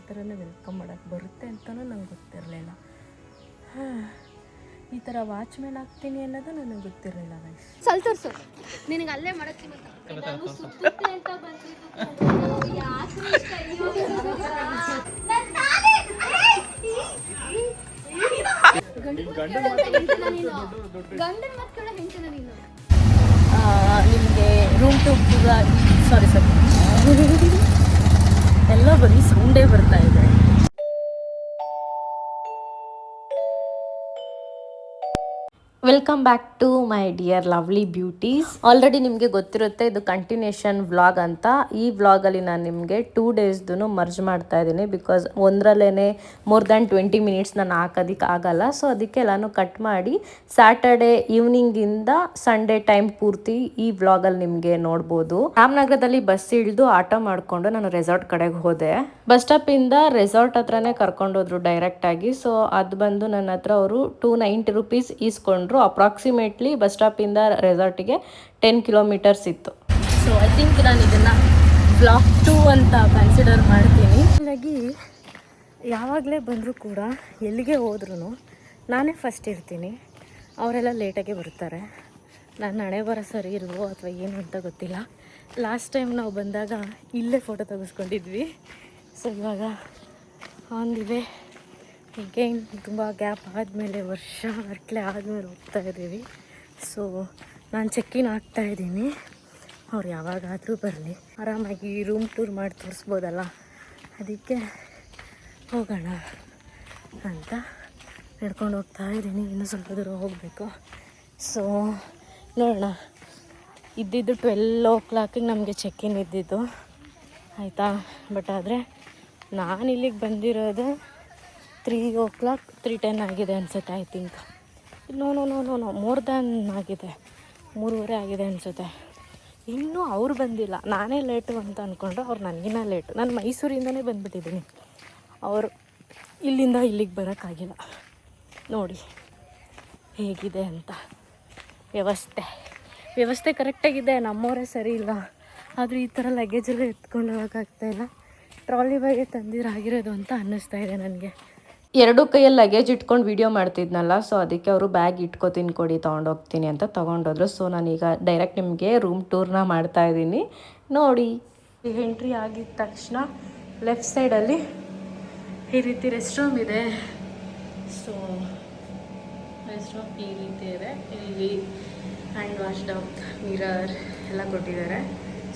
ಥರನೇ ವೆಲ್ಕಮ್ ಮಾಡೋಕ್ಕೆ ಬರುತ್ತೆ ಅಂತಲೂ ನಂಗೆ ಗೊತ್ತಿರಲಿಲ್ಲ. ಈ ಥರ ವಾಚ್ಮ್ಯಾನ್ ಆಗ್ತೀನಿ ಅನ್ನೋದು ನನಗೆ ಗೊತ್ತಿರಲಿಲ್ಲ ಗೈಸ್. ತೋರಿಸು ನಿನಗೆ ಅಲ್ಲೇ ಮಾಡಕ್ಕೆ ನಾನು ಸುತ್ತುತ್ತೆ ಅಂತ ಬಂದಿದ್ದು ಯಾಕೆ ಇಷ್ಟ ಅಯ್ಯೋ ಗಂಡನ ಮಕ್ಕಳ ಹೆಂಡತಿನ ನೀನು. ನಿಮಗೆ ರೂಮ್ ಟೂರ್ ಸಾರಿ ಎಲ್ಲ ಬರೀ ಸೌಂಡೇ ಬರ್ತಾ ಇದೆ. Welcome back to my dear lovely beauties. Already ನಿಮಗೆ ಗೊತ್ತಿರುತ್ತೆ ಇದು ಕಂಟಿನ್ಯೂಷನ್ ವ್ಲಾಗ್ ಅಂತ. ಈ ವ್ಲಾಗಲ್ಲಿ ನಾನು ನಿಮಗೆ 2 ಡೇಸ್ದು ಮರ್ಜ್ ಮಾಡ್ತಾ ಇದ್ದೀನಿ. ಬಿಕಾಸ್ ಒಂದರಲ್ಲೇ ಮೋರ್ ದ್ಯಾನ್ 20 ಮಿನಿಟ್ಸ್ ನಾನು ಹಾಕೋದಕ್ಕೆ ಆಗಲ್ಲ. ಸೊ ಅದಕ್ಕೆ ಎಲ್ಲಾನು ಕಟ್ ಮಾಡಿ ಸ್ಯಾಟರ್ಡೆ ಈವ್ನಿಂಗಿಂದ ಸಂಡೇ ಟೈಮ್ ಪೂರ್ತಿ ಈ ವ್ಲಾಗಲ್ಲಿ ನಿಮಗೆ ನೋಡ್ಬೋದು. ರಾಮನಗರದಲ್ಲಿ ಬಸ್ ಇಳಿದು ಆಟೋ ಮಾಡಿಕೊಂಡು ನಾನು ರೆಸಾರ್ಟ್ ಕಡೆಗೆ ಹೋದೆ. ಬಸ್ ಸ್ಟಾಪಿಂದ ರೆಸಾರ್ಟ್ ಹತ್ರನೇ ಕರ್ಕೊಂಡೋದ್ರು ಡೈರೆಕ್ಟಾಗಿ. ಸೊ ಅದು ಬಂದು ನನ್ನ ಹತ್ರ ಅವರು 290 ರೂಪೀಸ್ ಈಸ್ಕೊಂಡ್ರು. ಅಪ್ರಾಕ್ಸಿಮೇಟ್ಲಿ ಬಸ್ ಸ್ಟಾಪಿಂದ ರೆಸಾರ್ಟಿಗೆ 10 ಕಿಲೋಮೀಟರ್ಸ್ ಇತ್ತು. ಸೊ ಐ ಥಿಂಕ್ ನಾನು ಇದನ್ನು ಬ್ಲಾಗ್ 2 ಅಂತ ಕನ್ಸಿಡರ್ ಮಾಡ್ತೀನಿ. ಹಾಗಾಗಿ ಯಾವಾಗಲೇ ಬಂದರೂ ಕೂಡ ಎಲ್ಲಿಗೆ ಹೋದ್ರೂ ನಾನೇ ಫಸ್ಟ್ ಇರ್ತೀನಿ. ಅವರೆಲ್ಲ ಲೇಟಾಗೆ ಬರ್ತಾರೆ. ನಾನು ಹಣೆ ಬರ ಸರಿ ಇಲ್ವೋ ಅಥವಾ ಏನು ಅಂತ ಗೊತ್ತಿಲ್ಲ. ಲಾಸ್ಟ್ ಟೈಮ್ ನಾವು ಬಂದಾಗ ಇಲ್ಲೇ ಫೋಟೋ ತೆಗೆಸ್ಕೊಂಡಿದ್ವಿ. ಸೊ ಇವಾಗ ಆನ್ ಈಗೇನು ತುಂಬ ಗ್ಯಾಪ್ ಆದಮೇಲೆ ವರ್ಷಗಟ್ಟಲೆ ಆದಮೇಲೆ ಹೋಗ್ತಾ ಇದ್ದೀವಿ. ಸೊ ನಾನು ಚೆಕ್ಕಿನ್ ಆಗ್ತಾಯಿದ್ದೀನಿ. ಅವ್ರು ಯಾವಾಗಾದರೂ ಬರಲಿ, ಆರಾಮಾಗಿ ರೂಮ್ ಟೂರ್ ಮಾಡಿ ತೋರಿಸ್ಬೋದಲ್ಲ, ಅದಕ್ಕೆ ಹೋಗೋಣ ಅಂತ ನಡ್ಕೊಂಡು ಹೋಗ್ತಾ ಇದ್ದೀನಿ. ಇನ್ನೂ ಸ್ವಲ್ಪ ದೂರ ಹೋಗಬೇಕು. ಸೊ ನೋಡೋಣ. ಇದ್ದಿದ್ದು 12 o'clock ನಮಗೆ ಚೆಕ್ಕಿನ್ ಇದ್ದಿದ್ದು ಆಯಿತಾ. ಬಟ್ ಆದರೆ ನಾನು ಇಲ್ಲಿಗೆ ಬಂದಿರೋದು 3 o'clock 3:10 ಆಗಿದೆ ಅನಿಸುತ್ತೆ. I think no more than ಆಗಿದೆ, 3:30 ಆಗಿದೆ ಅನಿಸುತ್ತೆ. ಇನ್ನೂ ಅವ್ರು ಬಂದಿಲ್ಲ. ನಾನೇ ಲೇಟು ಅಂತ ಅಂದ್ಕೊಂಡು ಅವ್ರು ನನಗಿನ್ನ ಲೇಟು. ನಾನು ಮೈಸೂರಿಂದನೇ ಬಂದುಬಿಟ್ಟಿದ್ದೀನಿ. ಅವರು ಇಲ್ಲಿಂದ ಇಲ್ಲಿಗೆ ಬರೋಕ್ಕಾಗಿಲ್ಲ. ನೋಡಿ ಹೇಗಿದೆ ಅಂತ. ವ್ಯವಸ್ಥೆ ಕರೆಕ್ಟಾಗಿದೆ. ನಮ್ಮವರೇ ಸರಿ ಇಲ್ಲ. ಆದರೂ ಈ ಥರ ಲಗೇಜೆಲ್ಲ ಎತ್ಕೊಂಡು ಹೋಗೋಕ್ಕಾಗ್ತಾಯಿಲ್ಲ. ಟ್ರಾಲಿ ಬ್ಯಾಗೆ ತಂದಿರಾಗಿರೋದು ಅಂತ ಅನ್ನಿಸ್ತಾ ಇದೆ ನನಗೆ. 2 ಕೈಯಲ್ಲಿ ಲಗೇಜ್ ಇಟ್ಕೊಂಡು ವೀಡಿಯೋ ಮಾಡ್ತಿದ್ನಲ್ಲ. ಸೊ ಅದಕ್ಕೆ ಅವರು ಬ್ಯಾಗ್ ಇಟ್ಕೊತೀನಿ ಕೊಡಿ ತೊಗೊಂಡೋಗ್ತೀನಿ ಅಂತ ತೊಗೊಂಡೋದ್ರು. ಸೊ ನಾನೀಗ ಡೈರೆಕ್ಟ್ ನಿಮಗೆ ರೂಮ್ ಟೂರ್ನ ಮಾಡ್ತಾಯಿದ್ದೀನಿ ನೋಡಿ. ಎಂಟ್ರಿ ಆಗಿದ ತಕ್ಷಣ ಲೆಫ್ಟ್ ಸೈಡಲ್ಲಿ ಈ ರೀತಿ ರೆಸ್ಟ್ ರೂಮ್ ಇದೆ. ಸೊ ರೆಸ್ಟ್ ರೂಮ್ ಈ ರೀತಿ ಇದೆ. ಇಲ್ಲಿ ಹ್ಯಾಂಡ್ ವಾಶ್ ಡೌನ್ ಮಿರರ್ ಎಲ್ಲ ಕೊಟ್ಟಿದ್ದಾರೆ.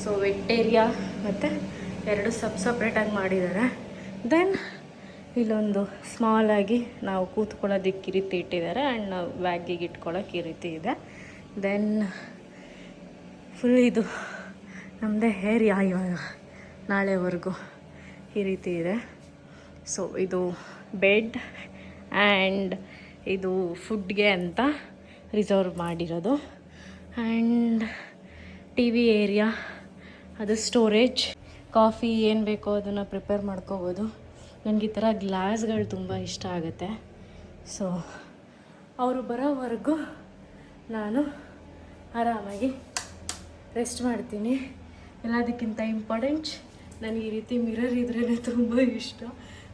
ಸೊ ವೆಟ್ ಏರಿಯಾ ಮತ್ತು 2 ಸಪ್ರೇಟಾಗಿ ಮಾಡಿದ್ದಾರೆ. ದೆನ್ ಇಲ್ಲೊಂದು ಸ್ಮಾಲಾಗಿ ನಾವು ಕೂತ್ಕೊಳ್ಳೋದಕ್ಕೆ ಈ ರೀತಿ ಇಟ್ಟಿದ್ದಾರೆ. ಆ್ಯಂಡ್ ನಾವು ಬ್ಯಾಗಿಗೆ ಇಟ್ಕೊಳ್ಳೋಕೆ ಈ ರೀತಿ ಇದೆ. ದೆನ್ ಫುಲ್ ಇದು ನಮ್ಮದೇ ಏರಿಯಾ ಇವಾಗ ನಾಳೆವರೆಗೂ ಈ ರೀತಿ ಇದೆ. ಸೊ ಇದು ಬೆಡ್ ಆ್ಯಂಡ್ ಇದು ಫುಡ್ಗೆ ಅಂತ ರಿಸರ್ವ್ ಮಾಡಿರೋದು. ಆ್ಯಂಡ್ ಟಿ ವಿ ಏರಿಯಾ, ಅದು ಸ್ಟೋರೇಜ್, ಕಾಫಿ ಏನು ಬೇಕೋ ಅದನ್ನು ಪ್ರಿಪೇರ್ ಮಾಡ್ಕೋಬೋದು. ನನಗೆ ಈ ಥರ ಗ್ಲಾಸ್ಗಳು ತುಂಬ ಇಷ್ಟ ಆಗುತ್ತೆ. ಸೊ ಅವರು ಬರೋವರೆಗೂ ನಾನು ಆರಾಮಾಗಿ ರೆಸ್ಟ್ ಮಾಡ್ತೀನಿ. ಎಲ್ಲದಕ್ಕಿಂತ ಇಂಪಾರ್ಟೆಂಟ್ ನನಗೆ ಈ ರೀತಿ ಮಿರರ್ ಇದ್ರೇ ತುಂಬ ಇಷ್ಟ.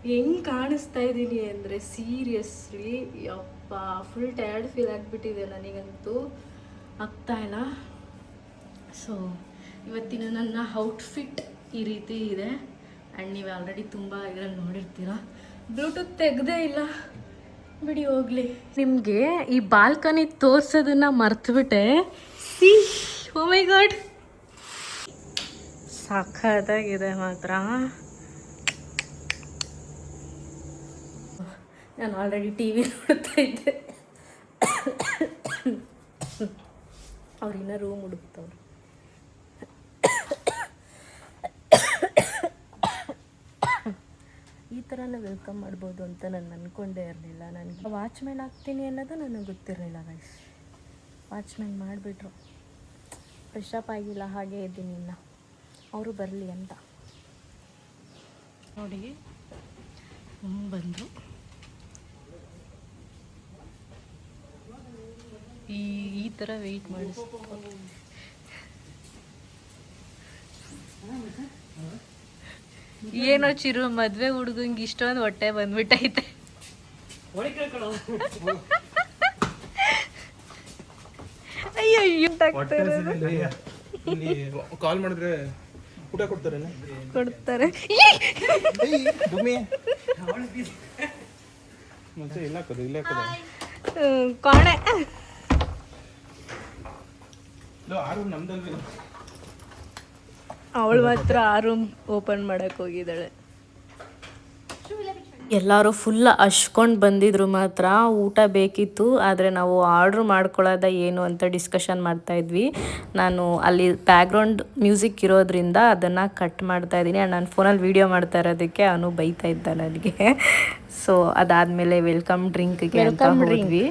ಹೆಂಗೆ ಕಾಣಿಸ್ತಾ ಇದ್ದೀನಿ ಅಂದರೆ ಸೀರಿಯಸ್ಲಿ ಯಪ್ಪ ಫುಲ್ ಟಯರ್ಡ್ ಫೀಲ್ ಆಗಿಬಿಟ್ಟಿದೆ ನನಗಂತೂ ಆಗ್ತಾಯಿಲ್ಲ. ಸೊ ಇವತ್ತಿನ ನನ್ನ ಔಟ್ಫಿಟ್ ಈ ರೀತಿ ಇದೆ. ಆ್ಯಂಡ್ ನೀವು ಆಲ್ರೆಡಿ ತುಂಬ ಇದರಲ್ಲಿ ನೋಡಿರ್ತೀರ. ಬ್ಲೂಟೂತ್ ತೆಗೆದೇ ಇಲ್ಲ, ಬಿಡಿ ಹೋಗಲಿ. ನಿಮಗೆ ಈ ಬಾಲ್ಕನಿ ತೋರಿಸೋದನ್ನು ಮರ್ತುಬಿಟ್ಟೆ. ಸಿ ಓ ಮೈ ಗಾಡ್, ಸಖತ್ತಾಗಿದೆ ಮಾತ್ರ. ನಾನು ಆಲ್ರೆಡಿ ಟಿ ವಿ ನೋಡ್ತಾ ಇದ್ದೆ. ಅವ್ರಿನ್ನ ರೂಮ್ ಹುಡುಕ್ತವ್ರು. ಈ ಥರನೇ ವೆಲ್ಕಮ್ ಮಾಡ್ಬೋದು ಅಂತ ನಾನು ಅಂದ್ಕೊಂಡೇ ಇರಲಿಲ್ಲ. ನನಗೆ ವಾಚ್ಮ್ಯಾನ್ ಆಗ್ತೀನಿ ಅನ್ನೋದು ನನಗೆ ಗೊತ್ತಿರಲಿಲ್ಲ ಗೈಸ್. ವಾಚ್ಮ್ಯಾನ್ ಮಾಡಿಬಿಟ್ರು. ಫ್ರೆಶ್ ಅಪ್ ಆಗಿಲ್ಲ, ಹಾಗೇ ಇದ್ದೀನಿ ಇನ್ನು. ಅವರು ಬರಲಿ ಅಂತ ನೋಡಿ ಬಂದರು. ಈ ಥರ ವೆಯ್ಟ್ ಮಾಡಿಸ್ತು. ಏನೋ ಚಿರು ಮದ್ವೆ ಹುಡುಗಂಗೆ ಇಷ್ಟೊಂದು ಹೊಟ್ಟೆ ಬಂದ್ಬಿಟ್ಟೈತೆ. ಅಯ್ಯೋ ಕಾಲ್ ಮಾಡಿದ್ರೆ ಊಟ ಕೊಡ್ತಾರೆ ಕೊಡ್ತಾರೆ. ಮತ್ತೆ ಇಲ್ಲ ಹಾಕೋದು ಇಲ್ಲ ಹಾಕೋದು ಕೋಣೆ ಆರು ನಮ್ದಲ್ಲಿ ಅವಳು ಮಾತ್ರ ಆ ರೂಮ್ ಓಪನ್ ಮಾಡಕ್ ಹೋಗಿದ್ದಾಳೆ. ಎಲ್ಲರೂ ಫುಲ್ ಹಚ್ಕೊಂಡು ಬಂದಿದ್ರು. ಮಾತ್ರ ಊಟ ಬೇಕಿತ್ತು, ಆದರೆ ನಾವು ಆರ್ಡ್ರ್ ಮಾಡ್ಕೊಳ್ಳೋದ ಏನು ಅಂತ ಡಿಸ್ಕಷನ್ ಮಾಡ್ತಾ ಇದ್ವಿ. ನಾನು ಅಲ್ಲಿ ಬ್ಯಾಕ್ಗ್ರೌಂಡ್ ಮ್ಯೂಸಿಕ್ ಇರೋದ್ರಿಂದ ಅದನ್ನು ಕಟ್ ಮಾಡ್ತಾ ಇದ್ದೀನಿ. ನಾನು ಫೋನಲ್ಲಿ ವೀಡಿಯೋ ಮಾಡ್ತಾ ಇರೋದಕ್ಕೆ ಅವನು ಬೈತಾ ಇದ್ದ ನನಗೆ. ಸೊ ಅದಾದಮೇಲೆ ವೆಲ್ಕಮ್ ಡ್ರಿಂಕ್ಗೆ ಅಂತ ಹೋದ್ವಿ.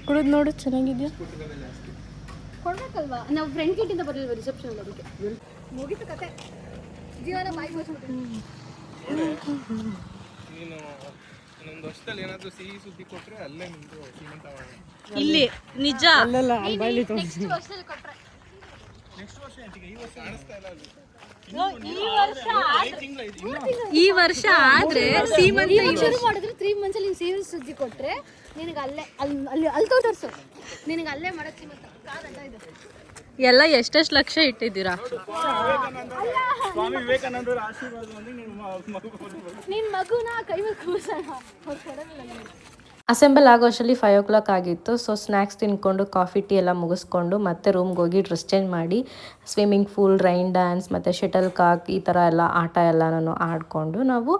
ಕುಡಿದು ನೋಡು ಚೆನ್ನಾಗಿದೆಯಾ? ಕೊಡ್ಬೇಕಲ್ವಾ, ನಾವು ಫ್ರೆಂಡ್ ಕಿಟ್ಟಿಂದ ಬರಲಿಲ್ವ ರಿಸೆಪ್ಷನ್ ಅದಕ್ಕೆ ಮುಗಿತು ಕತೆ. ಜೀವನ ಬಾಯಿ ಮುಚ್ಚಿಬಿಟ್ಟು ನೀನು ಇನ್ನೊಂದು ವರ್ಷದಲ್ಲಿ ಏನಾದರೂ ಸಿಹಿ ಸುದ್ದಿ ಕೊಟ್ಟರೆ ಅಲ್ಲೇ ನಿಂದು ಸೀಮಂತ ಮಾಡೋಣ. ಇಲ್ಲಿ ನಿಜ ನೆಕ್ಸ್ಟ್ ವರ್ಷದಲ್ಲಿ ಕೊಟ್ರೆ ನೆಕ್ಸ್ಟ್ ವರ್ಷ ಅಂತಿಗೆ ಈ ವರ್ಷ ಕಾಣಿಸ್ತಾ ಇಲ್ಲ ಅಲ್ಲಿ. ಈ ವರ್ಷ ಆದ್ರೆ ಸೀಮಂತ ಶುರು ಮಾಡಿದ್ರೆ 3 months ಅಲ್ಲಿ ಸಿಹಿ ಸುದ್ದಿ ಕೊಟ್ರೆ ನಿನಗೆ ಅಲ್ಲೇ ಅಲ್ಲಿ ತೋರ್ಸು, ನಿನಗೆ ಅಲ್ಲೇ ಮಾಡಕ್ ಸೀಮಂತ ಕಾದಂತ ಇದೆ. ಎಲ್ಲ ಎಷ್ಟೆಷ್ಟು ಲಕ್ಷ ಇಟ್ಟಿದ್ದೀರಾ? ಸ್ವಾಮಿ ವಿವೇಕಾನಂದರ ಆಶೀರ್ವಾದ ನಿನ್ ಮಗುನ ಕೈ ಮೇಲೆ ಕೂರ್ಸೋಣ, ಅವ್ರು ಕೊಡೋದಿಲ್ಲ ನನಗೆ. ಅಸೆಂಬಲ್ ಆಗೋ ಅಷ್ಟರಲ್ಲಿ 5 o'clock ಆಗಿತ್ತು. ಸೊ ಸ್ನ್ಯಾಕ್ಸ್ ತಿನ್ಕೊಂಡು ಕಾಫಿ ಟೀ ಎಲ್ಲ ಮುಗಿಸ್ಕೊಂಡು ಮತ್ತೆ ರೂಮ್ಗೆ ಹೋಗಿ ಡ್ರೆಸ್ ಚೇಂಜ್ ಮಾಡಿ ಸ್ವಿಮ್ಮಿಂಗ್ ಪೂಲ್, ರೈನ್ ಡ್ಯಾನ್ಸ್ ಮತ್ತು ಶಟಲ್ ಕಾಕ್ ಈ ಥರ ಎಲ್ಲ ಆಟ ಎಲ್ಲ ನಾನು ಆಡಿಕೊಂಡು ನಾವು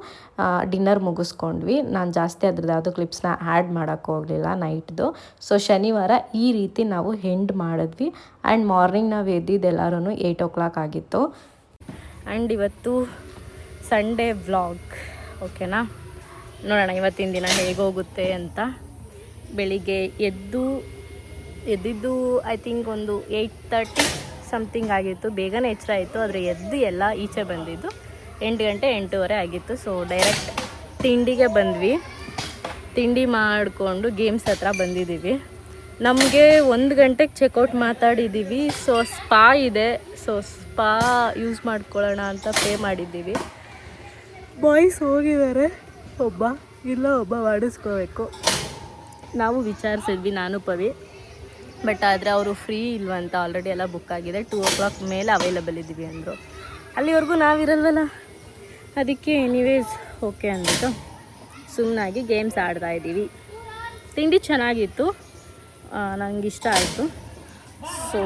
ಡಿನ್ನರ್ ಮುಗಿಸ್ಕೊಂಡ್ವಿ. ನಾನು ಜಾಸ್ತಿ ಅದ್ರದ್ದು ಯಾವುದೋ ಕ್ಲಿಪ್ಸ್ನ ಆ್ಯಡ್ ಮಾಡೋಕ್ಕೆ ಹೋಗಲಿಲ್ಲ ನೈಟ್ದು. ಸೊ ಶನಿವಾರ ಈ ರೀತಿ ನಾವು ಎಂಡ್ ಮಾಡಿದ್ವಿ. ಆ್ಯಂಡ್ ಮಾರ್ನಿಂಗ್ ನಾವು ಎದ್ದಿದ್ದೆಲ್ಲರೂ 8 o'clock ಆಗಿತ್ತು. ಆ್ಯಂಡ್ ಇವತ್ತು ಸಂಡೇ ವ್ಲಾಗ್, ಓಕೆನಾ? ನೋಡೋಣ ಇವತ್ತಿನ ದಿನ ಹೇಗೋಗುತ್ತೆ ಅಂತ. ಬೆಳಿಗ್ಗೆ ಎದ್ದಿದ್ದು ಐ ಥಿಂಕ್ ಒಂದು 8:30 ಸಮಥಿಂಗ್ ಆಗಿತ್ತು. ಬೇಗನೆ ಎಚ್ಚರ ಆಯಿತು, ಆದರೆ ಎದ್ದು ಎಲ್ಲ ಈಚೆ ಬಂದಿದ್ದು 8 ಗಂಟೆ 8:15 ಆಗಿತ್ತು. ಸೊ ಡೈರೆಕ್ಟ್ ತಿಂಡಿಗೆ ಬಂದ್ವಿ. ತಿಂಡಿ ಮಾಡಿಕೊಂಡು ಗೇಮ್ಸ್ ಹತ್ರ ಬಂದಿದ್ದೀವಿ. ನಮಗೆ 1 ಗಂಟೆಗೆ ಚೆಕ್ಔಟ್ ಮಾತಾಡಿದ್ದೀವಿ. ಸೊ ಸ್ಪಾ ಇದೆ, ಸೊ ಸ್ಪಾ ಯೂಸ್ ಮಾಡ್ಕೊಳ್ಳೋಣ ಅಂತ ಪೇ ಮಾಡಿದ್ದೀವಿ. ಬಾಯ್ಸ್ ಹೋಗಿದ್ದಾರೆ, ಒಬ್ಬ ಮಾಡಿಸ್ಕೋಬೇಕು. ನಾವು ವಿಚಾರಿಸಿದ್ವಿ ನಾನು ಪವಿ, ಬಟ್ ಆದರೆ ಅವರು ಫ್ರೀ ಇಲ್ವಂತ, ಆಲ್ರೆಡಿ ಎಲ್ಲ ಬುಕ್ ಆಗಿದೆ. 2 o'clock ಮೇಲೆ ಅವೈಲಬಲ್ ಇದ್ದೀವಿ ಅಂದರು. ಅಲ್ಲಿವರೆಗೂ ನಾವಿರಲ್ವಲ್ಲ, ಅದಕ್ಕೆ ಎನಿವೇಸ್ ಓಕೆ ಅಂದ್ಬಿಟ್ಟು ಸುಮ್ಮನಾಗಿ ಗೇಮ್ಸ್ ಆಡ್ತಾ ಇದ್ದೀವಿ. ತಿಂಡಿ ಚೆನ್ನಾಗಿತ್ತು, ನಂಗೆ ಇಷ್ಟ ಆಯಿತು. ಸೊ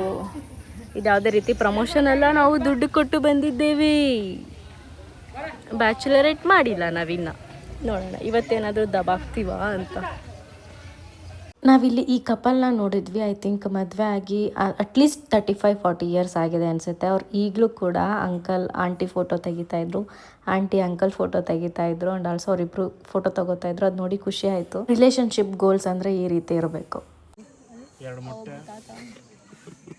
ಇದು ಯಾವುದೇ ರೀತಿ ಪ್ರಮೋಷನ್ ಅಲ್ಲ, ನಾವು ದುಡ್ಡು ಕೊಟ್ಟು ಬಂದಿದ್ದೇವೆ. ಬ್ಯಾಚುಲರೇಟ್ ಮಾಡಿಲ್ಲ ನಾವಿನ್ನು. ನೋಡೋಣ ಇವತ್ತೇನಾದರೂ ದಬಾಕ್ತೀವ ಅಂತ. ನಾವಿಲ್ಲಿ ಈ ಕಪಲ್ನ ನೋಡಿದ್ವಿ. ಐ ಥಿಂಕ್ ಮದುವೆ ಆಗಿ ಅಟ್ಲೀಸ್ಟ್ 35-40 ಇಯರ್ಸ್ ಆಗಿದೆ ಅನಿಸುತ್ತೆ. ಅವ್ರು ಈಗಲೂ ಕೂಡ ಅಂಕಲ್ ಆಂಟಿ ಫೋಟೋ ತೆಗಿತಾಯಿದ್ರು, ಆಂಟಿ ಅಂಕಲ್ ಫೋಟೋ ತೆಗಿತಾಯಿದ್ರು. ಆ್ಯಂಡ್ ಆಲ್ಸೋ ಅವರಿಬ್ಬರು ಫೋಟೋ ತಗೋತಾಯಿದ್ರು. ಅದು ನೋಡಿ ಖುಷಿ ಆಯಿತು. ರಿಲೇಷನ್ಶಿಪ್ ಗೋಲ್ಸ್ ಅಂದರೆ ಈ ರೀತಿ ಇರಬೇಕು. 2 ಮೊಟ್ಟೆ,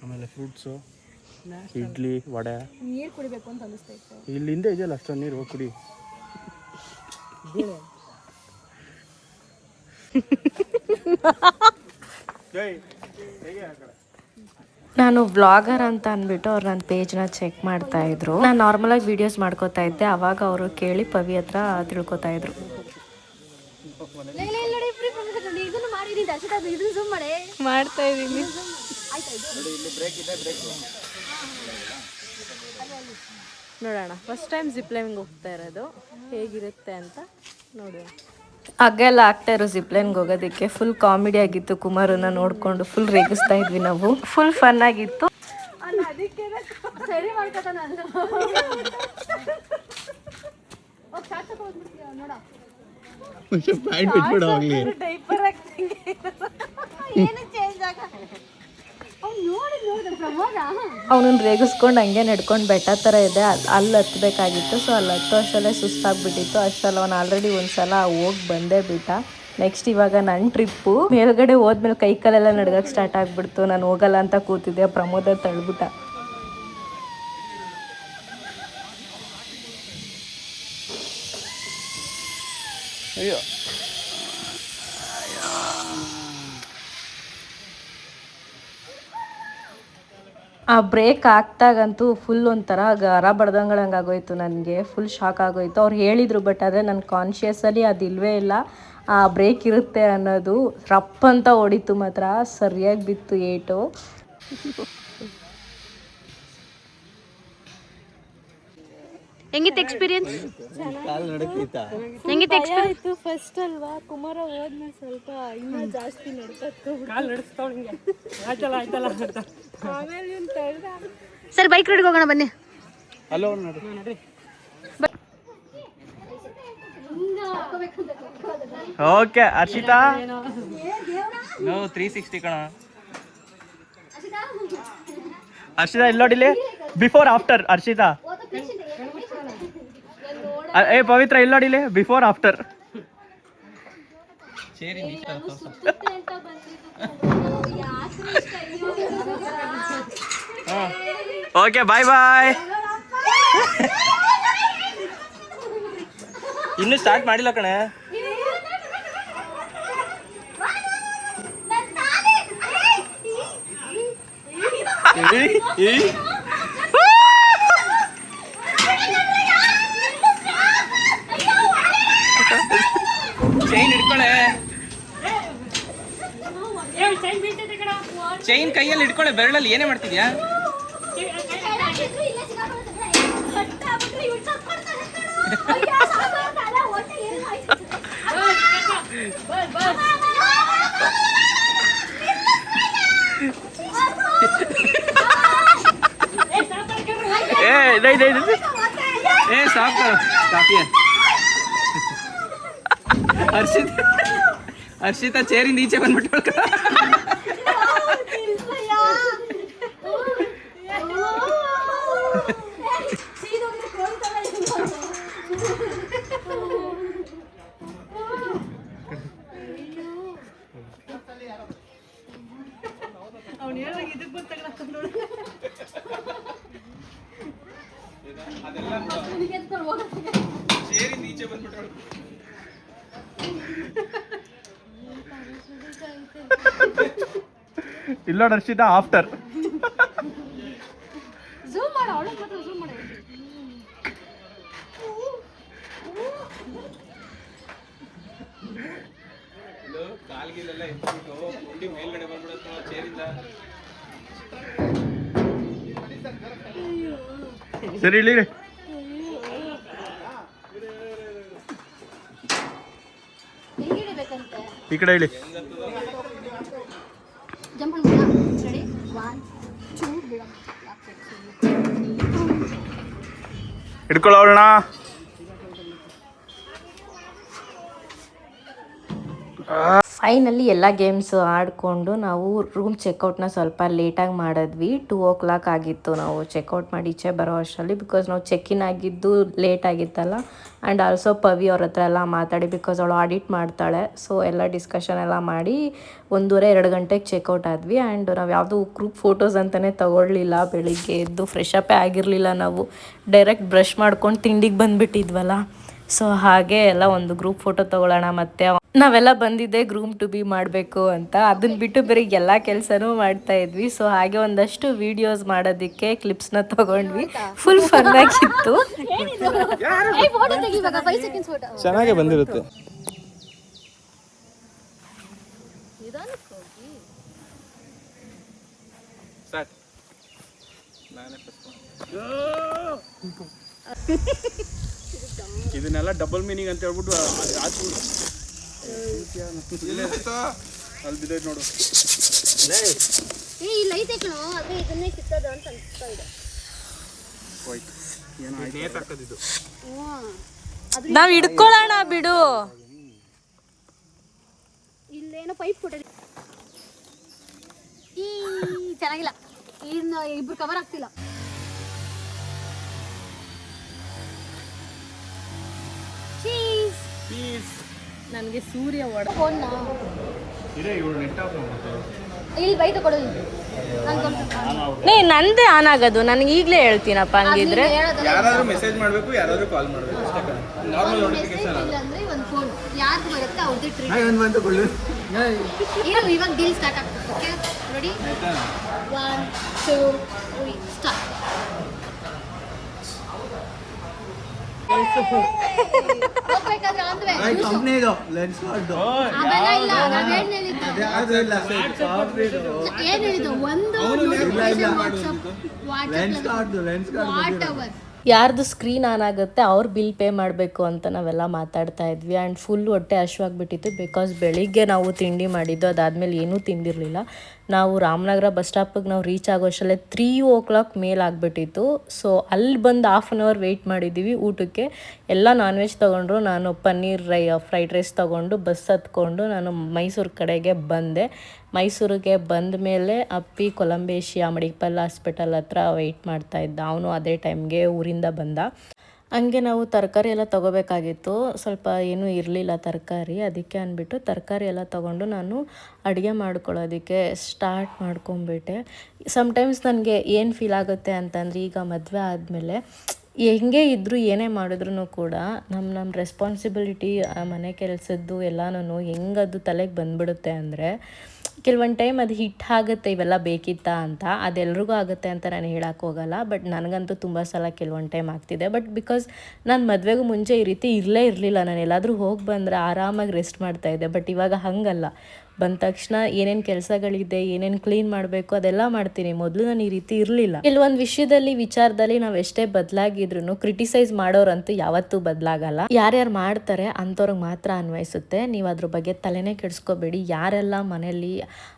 ಆಮೇಲೆ ಫ್ರೂಟ್ಸು, ಇಡ್ಲಿ, ವಡೆ. ನೀರು ಕುಡಿಬೇಕು ಅಂತ ಅನಿಸ್ತೈತೆ. ಇಲ್ಲಿಂದ ಇದೆಯಲ್ಲ ಅಷ್ಟೊಂದು ನೀರು, ಹೋಗಿ ಕುಡಿ. ನಾನು ವ್ಲಾಗರ್ ಅಂತ ಅಂದ್ಬಿಟ್ಟು ಅವ್ರು ನನ್ನ ಪೇಜ್ನ ಚೆಕ್ ಮಾಡ್ತಾಯಿದ್ರು. ನಾನು ನಾರ್ಮಲಾಗಿ ವೀಡಿಯೋಸ್ ಮಾಡ್ಕೋತಾ ಇದ್ದೆ. ಆವಾಗ ಅವರು ಕೇಳಿ ಪವಿ ಹತ್ರ ತಿಳ್ಕೊತಾಯಿದ್ರು. ಇದನ್ನು ಮಾಡಿದ್ದೀನಿ ಅಷ್ಟೇ, ಇದನ್ನು ಝೂಮ್ ಮಾಡಿ ಮಾಡ್ತಾ ಇದ್ದೀನಿ. ನೋಡೋಣ, ಫಸ್ಟ್ ಟೈಮ್ ಜಿಪ್ ಲೈನ್ಗೆ ಹೋಗ್ತಾ ಇರೋದು, ಹೇಗಿರುತ್ತೆ ಅಂತ ನೋಡೋಣ. ಹಗ್ಗೆಲ್ಲ ಆಗ್ತಾ ಇರೋ ಜಿಪ್ಲೈನ್ಗೆ ಹೋಗೋದಕ್ಕೆ ಫುಲ್ ಕಾಮಿಡಿ ಆಗಿತ್ತು. ಕುಮಾರನ್ನ ನೋಡಿಕೊಂಡು ಫುಲ್ ರೇಗಿಸ್ತಾ ಇದ್ವಿ ನಾವು. ಫುಲ್ ಫನ್ ಆಗಿತ್ತು. ಸರಿ ಮಾಡ್ಕೊತ ನಾನು ಅವನನ್ನು ರೇಗಿಸ್ಕೊಂಡು ಹಂಗೆ ನಡ್ಕೊಂಡು ಬೆಟ್ಟ ಥರ ಇದೆ, ಅಲ್ಲಿ ಹತ್ತಬೇಕಾಗಿತ್ತು. ಸೊ ಅಲ್ಲಿ ಹತ್ತೋ ಅಷ್ಟರಲ್ಲೇ ಸುಸ್ತಾಗ್ಬಿಟ್ಟಿತ್ತು. ಅಷ್ಟರಲ್ಲಿ ಅವನು ಆಲ್ರೆಡಿ ಒಂದ್ಸಲ ಹೋಗಿ ಬಂದೇ ಬಿಟ್ಟ. ನೆಕ್ಸ್ಟ್ ಇವಾಗ ನನ್ನ ಟ್ರಿಪ್ಪು. ಮೇಲ್ಗಡೆ ಹೋದ್ಮೇಲೆ ಕೈ ಕಾಲೆಲ್ಲ ನಡ್ಗಕ್ಕೆ ಸ್ಟಾರ್ಟ್ ಆಗಿಬಿಡ್ತು. ನಾನು ಹೋಗಲ್ಲ ಅಂತ ಕೂತಿದ್ದೆ, ಪ್ರಮೋದ ತಳ್ಬಿಟ್ಟ. ಅಯ್ಯೋ ಆ ಬ್ರೇಕ್ ಆಗ್ತಾಗಂತೂ ಫುಲ್ ಒಂಥರ ಗರ ಬಡ್ದಂಗಳಂಗೆ ಆಗೋಯ್ತು ನನಗೆ. ಫುಲ್ ಶಾಕ್ ಆಗೋಯ್ತು. ಅವ್ರು ಹೇಳಿದರು, ಬಟ್ ಆದರೆ ನನ್ನ ಕಾನ್ಷಿಯಸಲ್ಲಿ ಅದು ಇಲ್ಲವೇ ಇಲ್ಲ, ಆ ಬ್ರೇಕ್ ಇರುತ್ತೆ ಅನ್ನೋದು. ರಪ್ ಅಂತ ಹೊಡಿತು ಮಾತ್ರ, ಸರಿಯಾಗಿ ಬಿತ್ತು ಏಟು. ಹೆಂಗಿತ್ತು ಎಕ್ಸ್ಪೀರಿಯನ್ಸ್? ಹೆಂಗಿತ್ತು ಎಕ್ಸ್ಪೀರಿಯನ್ಸ್? ಫಸ್ಟ್ ಅಲ್ವಾ, ಕುಮಾರ ಹೋದ್ಮೇಲೆ ಸ್ವಲ್ಪ ಇನ್ನೂ ಜಾಸ್ತಿ ಆಮೇಲೆ ಸರ್ ಬೈಕ್ ರೈಡ್ಗೆ ಹೋಗೋಣ ಬನ್ನಿ. ಅಲ್ಲೋ ನೋಡಿ. ಓಕೆ ಹರ್ಷಿತಾ, ನೋ 360 ಕಣ. ಹರ್ಷಿತಾ ಇಲ್ಲಿ ನೋಡಿಲಿ, ಬಿಫೋರ್ ಆಫ್ಟರ್. ಹರ್ಷಿತಾ ಏ ಪವಿತ್ರ ಇಲ್ಲಿ ನೋಡಿಲಿ, ಬಿಫೋರ್ ಆಫ್ಟರ್. ಓಕೆ ಬಾಯ್ ಬಾಯ್. ಇನ್ನೂ ಸ್ಟಾರ್ಟ್ ಮಾಡಿಲ್ಲ ಕಣೆ. ಚೈನ್ ಹಿಡ್ಕೊಳೆ, ಚೈನ್ ಕೈಯಲ್ಲಿ ಹಿಡ್ಕೊಳೆ, ಬೆರಳಲ್ಲಿ ಏನೇ ಮಾಡ್ತಿದ್ಯಾ? ए साफ करो, काफी है. हर्षिता चेरी नीचे ಬಂದ್ಬಿಟ್ಟು ಚೇರಿ ನೀಚೆ ಬಂದ್ಬಿಟ್ಟು ಇಲ್ಲ ಹರ್ಷಿತಾ ಆಫ್ಟರ್. ಝೂಮ್ ಮಾಡು, ಅವಳಿಗೆ ಮಾತ್ರ ಝೂಮ್ ಮಾಡು. ಕಾಲ್ಗಿಲೆಲ್ಲ ಎತ್ಬಿಟ್ಟು ಗುಂಡಿ ಮೇಲ್ಗಡೆ ಬಂದ್ಬಿಡುತ್ತೆ ಚೇರಿಂದ. ಸರಿ ಇಳಿರಿ. ಹೆಂಗಿಡಬೇಕಂತೆ? ಈ ಕಡೆ ಇಳಿ. ಜಂಪ್ ಮಾಡೋಣ. ರೆಡಿ 1 2 ಬಿಡ. ಹಿಡ್ಕೊಳ್ಳೋಣ. ಫೈನಲಿ ಎಲ್ಲ ಗೇಮ್ಸು ಆಡಿಕೊಂಡು ನಾವು ರೂಮ್ ಚೆಕ್ಔಟ್ನ ಸ್ವಲ್ಪ ಲೇಟಾಗಿ ಮಾಡಿದ್ವಿ. 2 o'clock ಆಗಿತ್ತು ನಾವು ಚೆಕ್ಔಟ್ ಮಾಡಿ ಈಚೆ ಬರೋ ಅಷ್ಟರಲ್ಲಿ. ಬಿಕಾಸ್ ನಾವು ಚೆಕ್-ಇನ್ ಆಗಿದ್ದು ಲೇಟ್ ಆಗಿತ್ತಲ್ಲ. ಆ್ಯಂಡ್ ಆಲ್ಸೋ ಪವಿ ಅವ್ರ ಹತ್ರ ಎಲ್ಲ ಮಾತಾಡಿ, ಬಿಕಾಸ್ ಅವಳು ಆಡಿಟ್ ಮಾಡ್ತಾಳೆ. ಸೊ ಎಲ್ಲ ಡಿಸ್ಕಷನ್ ಎಲ್ಲ ಮಾಡಿ 1:30-2 ಗಂಟೆಗೆ ಚೆಕ್ಔಟ್ ಆದ್ವಿ. ಆ್ಯಂಡ್ ನಾವು ಯಾವುದೂ ಗ್ರೂಪ್ ಫೋಟೋಸ್ ಅಂತಲೇ ತೊಗೊಳ್ಲಿಲ್ಲ. ಬೆಳಿಗ್ಗೆ ಎದ್ದು ಫ್ರೆಶ್ ಅಪ್ಪೇ ಆಗಿರಲಿಲ್ಲ ನಾವು. ಡೈರೆಕ್ಟ್ ಬ್ರಷ್ ಮಾಡ್ಕೊಂಡು ತಿಂಡಿಗೆ ಬಂದುಬಿಟ್ಟಿದ್ವಲ್ಲ. ಸೊ ಹಾಗೆ ಎಲ್ಲ ಒಂದು ಗ್ರೂಪ್ ಫೋಟೋ ತೊಗೊಳ್ಳೋಣ, ಮತ್ತು ನಾವೆಲ್ಲ ಬಂದಿದ್ದೆ ಗ್ರೂಮ್ ಟು ಬಿ ಮಾಡಬೇಕು ಅಂತ. ಅದನ್ನ ಬಿಟ್ಟು ಬೇರೆ ಎಲ್ಲ ಕೆಲಸನೂ ಮಾಡ್ತಾ ಇದ್ವಿ. ಸೊ ಹಾಗೆ ಒಂದಷ್ಟು ವಿಡಿಯೋಸ್ ಮಾಡೋದಕ್ಕೆ ಕ್ಲಿಪ್ಸ್ನ ತೊಗೊಂಡ್ವಿ. ಫುಲ್ ಫನ್ ಆಗಿತ್ತು. ಫೋಟೋ ತೆಗಿ ಇವಾಗ 5 seconds ಫೋಟೋ. ಚೆನ್ನಾಗೇ ಬಂದಿರುತ್ತೆ. ಇದನ್ನೆಲ್ಲ ಡಬಲ್ ಮೀನಿಂಗ್ ಅಂತ ಹೇಳ್ಬಿಟ್ಟು ಅಲ್ಲಿ ಬಿದ್ದೈತೆ ನೋಡು. ಇಲ್ಲ ಐತೆ ಕಣೋ, ಅದೇ ಇದನ್ನೇ ಕಿತ್ತೋದು ಅಂತ ಅನ್ಸ್ತಾ ಇದೆ. ನಾವು ಹಿಡ್ಕೊಳ್ಳೋಣ ಬಿಡು. ಇಲ್ಲೇನೋ ಪೈಪ್ ಕೊಟ್ಟಿದೆ. ಈ ಚೆನ್ನಾಗಿಲ್ಲ, ಇನ್ನು ಇಬ್ರು ಕವರ್ ಆಗ್ತಿಲ್ಲ. ನನಗೆ ಸೂರ್ಯ ಫೋನ್ನ ಇಲ್ಲಿ ಬೈ ತಗೊಳ್ಳೋದು. ನಂದೇ ಆನ್ ಆಗೋದು, ನನಗೆ ಈಗಲೇ ಹೇಳ್ತೀನಪ್ಪ ಹಂಗಿದ್ರೆ. ಯಾರಾದ್ರೂ ಮೆಸೇಜ್ ಮಾಡಬೇಕು, ಯಾರಾದ್ರೂ ಕಾಲ್ ಮಾಡಬೇಕು ಅಷ್ಟೇ ಕಣೆ. ನಾರ್ಮಲ್ ನೋಟಿಫಿಕೇಶನ್ ಅಲ್ಲ. ಅಂದ್ರೆ ಒಂದು ಫೋನ್ ಯಾರ್ದು ಬರುತ್ತೆ ಅವ್ರದ್ದು ಟ್ರೀಟ್. ಇವಾಗ ಡೀಲ್ ಸ್ಟಾರ್ಟ್ ಆಗ್ತದೆ. Okay ready? 1 2 3 ಸ್ಟಾರ್ಟ್. ಹೋಗ್ಬೇಕಾದ್ರೆ ಅಂದ್ರೆ ಕಂಪ್ನಿದು ಲೆನ್ಸ್ ಕಾರ್ಡು ಅವೆಲ್ಲ ಇಲ್ಲ. ನಾನು ಏನ್ ಹೇಳಿದ್ದು ಒಂದು ನೋಟಿಫಿಕೇಶನ್ ವಾಟ್ಸ್ಆಪ್ ವಾಟ್ ಅವರ್ ಯಾರ್ದು ಸ್ಕ್ರೀನ್ ಆನ್ ಆಗುತ್ತೆ ಅವ್ರು ಬಿಲ್ ಪೇ ಮಾಡಬೇಕು ಅಂತ ನಾವೆಲ್ಲ ಮಾತಾಡ್ತಾ ಇದ್ವಿ. ಆ್ಯಂಡ್ ಫುಲ್ ಹೊಟ್ಟೆ ಹಶ್ವಾಗ್ಬಿಟ್ಟಿತ್ತು. ಬಿಕಾಸ್ ಬೆಳಿಗ್ಗೆ ನಾವು ತಿಂಡಿ ಮಾಡಿದ್ದು, ಅದಾದಮೇಲೆ ಏನೂ ತಿಂದಿರಲಿಲ್ಲ. ನಾವು ರಾಮನಗರ ಬಸ್ ಸ್ಟಾಪಿಗೆ ನಾವು ರೀಚ್ ಆಗೋಷ್ಟರಲ್ಲೇ 3 ಮೇಲಾಗ್ಬಿಟ್ಟಿತ್ತು. ಸೊ ಅಲ್ಲಿ ಬಂದು 1/2 hour ವೆಯ್ಟ್ ಮಾಡಿದ್ದೀವಿ ಊಟಕ್ಕೆ. ಎಲ್ಲ ನಾನ್ ವೆಜ್ ತೊಗೊಂಡ್ರು. ನಾನು ಪನ್ನೀರ್ ಫ್ರೈಡ್ ರೈಸ್ ತೊಗೊಂಡು ಬಸ್ ಹತ್ಕೊಂಡು ನಾನು ಮೈಸೂರು ಕಡೆಗೆ ಬಂದೆ. ಮೈಸೂರಿಗೆ ಬಂದ ಮೇಲೆ ಅಪ್ಪಿ ಕೊಲಂಬೇಶಿಯ ಮಡಿಕಲ್ ಹಾಸ್ಪಿಟಲ್ ಹತ್ರ ವೆಯ್ಟ್ ಮಾಡ್ತಾಯಿದ್ದ. ಅವನು ಅದೇ ಟೈಮ್ಗೆ ಊರಿಂದ ಬಂದ. ಹಂಗೆ ನಾವು ತರಕಾರಿ ಎಲ್ಲ ತೊಗೋಬೇಕಾಗಿತ್ತು. ಸ್ವಲ್ಪ ಏನೂ ಇರಲಿಲ್ಲ ತರಕಾರಿ. ಅದಕ್ಕೆ ಅಂದ್ಬಿಟ್ಟು ತರಕಾರಿ ಎಲ್ಲ ತೊಗೊಂಡು ನಾನು ಅಡುಗೆ ಮಾಡ್ಕೊಳ್ಳೋದಕ್ಕೆ ಸ್ಟಾರ್ಟ್ ಮಾಡ್ಕೊಂಬಿಟ್ಟೆ. ಸಮ್ಟೈಮ್ಸ್ ನನಗೆ ಏನು ಫೀಲ್ ಆಗುತ್ತೆ ಅಂತಂದರೆ, ಈಗ ಮದುವೆ ಆದಮೇಲೆ ಹೆಂಗೆ ಇದ್ದರೂ ಏನೇ ಮಾಡಿದ್ರೂ ಕೂಡ ನಮ್ಮ ರೆಸ್ಪಾನ್ಸಿಬಿಲಿಟಿ ಮನೆ ಕೆಲಸದ್ದು ಎಲ್ಲನೂ ಹೆಂಗದು ತಲೆಗೆ ಬಂದ್ಬಿಡುತ್ತೆ ಅಂದರೆ, ಕೆಲವೊಂದು ಟೈಮ್ ಅದು ಹಿಟ್ ಆಗುತ್ತೆ ಇವೆಲ್ಲ ಬೇಕಿತ್ತಾ ಅಂತ. ಅದೆಲ್ರಿಗೂ ಆಗುತ್ತೆ ಅಂತ ನಾನು ಹೇಳಕ್ಕೆ ಹೋಗಲ್ಲ. ಬಟ್ ನನಗಂತೂ ತುಂಬ ಸಲ ಕೆಲವೊಂದು ಟೈಮ್ ಆಗ್ತಿದೆ. ಬಟ್ ಬಿಕಾಸ್ ನಾನು ಮದುವೆಗೂ ಮುಂಚೆ ಈ ರೀತಿ ಇರಲಿಲ್ಲ. ನಾನು ಎಲ್ಲಾದರೂ ಹೋಗಿ ಬಂದರೆ ಆರಾಮಾಗಿ ರೆಸ್ಟ್ ಮಾಡ್ತಾಯಿದ್ದೆ. ಬಟ್ ಇವಾಗ ಹಾಗಲ್ಲ. ಬಂದ ತಕ್ಷಣ ಏನೇನು ಕೆಲಸಗಳಿದೆ, ಏನೇನು ಕ್ಲೀನ್ ಮಾಡಬೇಕು ಅದೆಲ್ಲ ಮಾಡ್ತೀನಿ. ಮೊದಲು ನಾನು ಈ ರೀತಿ ಇರಲಿಲ್ಲ. ಕೆಲವೊಂದು ವಿಚಾರದಲ್ಲಿ ನಾವು ಎಷ್ಟೇ ಬದಲಾಗಿದ್ರು ಕ್ರಿಟಿಸೈಸ್ ಮಾಡೋರಂತೂ ಯಾವತ್ತೂ ಬದಲಾಗಲ್ಲ. ಯಾರ್ಯಾರು ಮಾಡ್ತಾರೆ ಅಂಥವ್ರಿಗೆ ಮಾತ್ರ ಅನ್ವಯಿಸುತ್ತೆ. ನೀವು ಅದ್ರ ಬಗ್ಗೆ ತಲೆನೇ ಕೆಡಿಸ್ಕೋಬೇಡಿ. ಯಾರೆಲ್ಲ ಮನೇಲಿ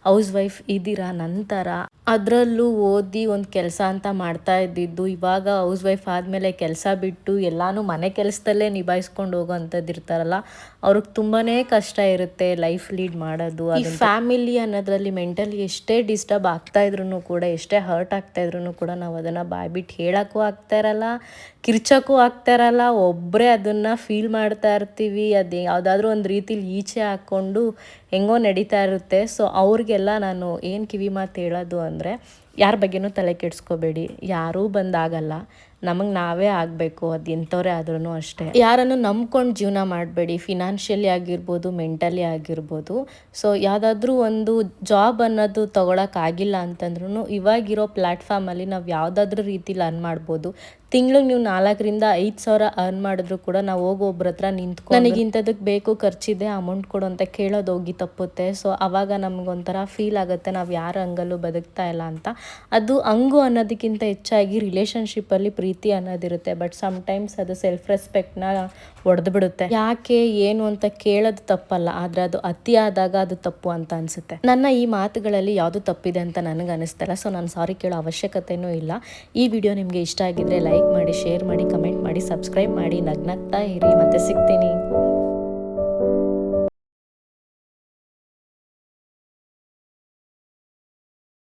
ಹೌಸ್ ವೈಫ್ ಇದ್ದೀರಾ, ನಂತರ ಅದರಲ್ಲೂ ಓದಿ ಒಂದು ಕೆಲಸ ಅಂತ ಮಾಡ್ತಾ ಇದ್ದಿದ್ದು, ಇವಾಗ ಹೌಸ್ ವೈಫ್ ಆದಮೇಲೆ ಕೆಲಸ ಬಿಟ್ಟು ಎಲ್ಲನೂ ಮನೆ ಕೆಲಸದಲ್ಲೇ ನಿಭಾಯಿಸ್ಕೊಂಡು ಹೋಗೋವಂಥದ್ದು ಇರ್ತಾರಲ್ಲ, ಅವ್ರಿಗೆ ತುಂಬಾ ಕಷ್ಟ ಇರುತ್ತೆ ಲೈಫ್ ಲೀಡ್ ಮಾಡೋದು. ಈ ಫ್ಯಾಮಿಲಿ ಅನ್ನೋದ್ರಲ್ಲಿ ಮೆಂಟಲಿ ಎಷ್ಟೇ ಡಿಸ್ಟರ್ಬ್ ಆಗ್ತಾಯಿದ್ರು ಕೂಡ, ಎಷ್ಟೇ ಹರ್ಟ್ ಆಗ್ತಾಯಿದ್ರು ಕೂಡ ನಾವು ಅದನ್ನು ಬಾಯ್ಬಿಟ್ಟು ಹೇಳೋಕ್ಕೂ ಆಗ್ತಾ ಇರಲ್ಲ, ಕಿರ್ಚೋಕ್ಕೂ ಆಗ್ತಾ ಇರಲ್ಲ. ಒಬ್ಬರೇ ಅದನ್ನು ಫೀಲ್ ಮಾಡ್ತಾ ಇರ್ತೀವಿ. ಅದು ಯಾವುದಾದ್ರೂ ಒಂದು ರೀತಿಲಿ ಈಚೆ ಹಾಕ್ಕೊಂಡು ಹೆಂಗೋ ನಡೀತಾ ಇರುತ್ತೆ. ಸೊ ಅವ್ರಿಗೆಲ್ಲ ನಾನು ಏನು ಕಿವಿ ಮಾತು ಹೇಳೋದು ಅಂದರೆ, ಯಾರ ಬಗ್ಗೆನೂ ತಲೆ ಕೆಡಿಸ್ಕೋಬೇಡಿ. ಯಾರೂ ಬಂದಾಗಲ್ಲ, ನಮಗೆ ನಾವೇ ಆಗಬೇಕು. ಅದು ಎಂಥವ್ರೇ ಆದ್ರೂ ಅಷ್ಟೇ. ಯಾರನ್ನು ನಂಬ್ಕೊಂಡು ಜೀವನ ಮಾಡಬೇಡಿ. ಫಿನಾನ್ಷಿಯಲಿ ಆಗಿರ್ಬೋದು, ಮೆಂಟಲಿ ಆಗಿರ್ಬೋದು. ಸೊ ಯಾವುದಾದ್ರೂ ಒಂದು ಜಾಬ್ ಅನ್ನೋದು ತೊಗೊಳಕ್ಕಾಗಿಲ್ಲ ಅಂತಂದ್ರೂ ಇವಾಗಿರೋ ಪ್ಲ್ಯಾಟ್ಫಾರ್ಮಲ್ಲಿ ನಾವು ಯಾವುದಾದ್ರೂ ರೀತಿಲಿ ಅರ್ನ್ ಮಾಡ್ಬೋದು. ತಿಂಗ್ಳಿಗೆ ನೀವು 4,000 ರಿಂದ 5,000 ಅರ್ನ್ ಮಾಡಿದ್ರು ಕೂಡ ನಾವು ಹೋಗಿ ಒಬ್ರ ಹತ್ರ ನಿಂತ್ಕೊಂಡು ನನಗೆ ಇಂಥದಕ್ಕೆ ಬೇಕು, ಖರ್ಚಿದೆ, ಅಮೌಂಟ್ ಕೊಡು ಅಂತ ಕೇಳೋದು ಹೋಗಿ ತಪ್ಪುತ್ತೆ. ಸೊ ಆವಾಗ ನಮಗೊಂಥರ ಫೀಲ್ ಆಗುತ್ತೆ ನಾವು ಯಾರ ಹಂಗಲ್ಲೂ ಬದುಕ್ತಾ ಇಲ್ಲ ಅಂತ. ಅದು ಹಂಗು ಅನ್ನೋದಕ್ಕಿಂತ ಹೆಚ್ಚಾಗಿ ರಿಲೇಷನ್ಶಿಪ್ಪಲ್ಲಿ ಪ್ರೀತಿ ಅನ್ನೋದಿರುತ್ತೆ. ಬಟ್ ಸಮ್ಟೈಮ್ಸ್ ಅದು ಸೆಲ್ಫ್ ರೆಸ್ಪೆಕ್ಟ್ನ ಒಡೆದು ಬಿಡುತ್ತೆ. ಯಾಕೆ ಏನು ಅಂತ ಕೇಳೋದು ತಪ್ಪಲ್ಲ, ಆದರೆ ಅದು ಅತಿ ಆದಾಗ ಅದು ತಪ್ಪು ಅಂತ ಅನಿಸುತ್ತೆ. ನನ್ನ ಈ ಮಾತುಗಳಲ್ಲಿ ಯಾವುದು ತಪ್ಪಿದೆ ಅಂತ ನನಗೆ ಅನಿಸ್ತಲ್ಲ. ಸೊ ನಾನು ಸಾರಿ ಕೇಳೋ ಅವಶ್ಯಕತೆಯೂ ಇಲ್ಲ. ಈ ವಿಡಿಯೋ ನಿಮಗೆ ಇಷ್ಟ ಆಗಿದ್ರೆ ಲೈಕ್ ಮಾಡಿ, ಶೇರ್ ಮಾಡಿ, ಕಮೆಂಟ್ ಮಾಡಿ, ಸಬ್ಸ್ಕ್ರೈಬ್ ಮಾಡಿ, ನಗ್ನಗ್ತಾ ಇರಿ. ಮತ್ತೆ ಸಿಗ್ತೀನಿ.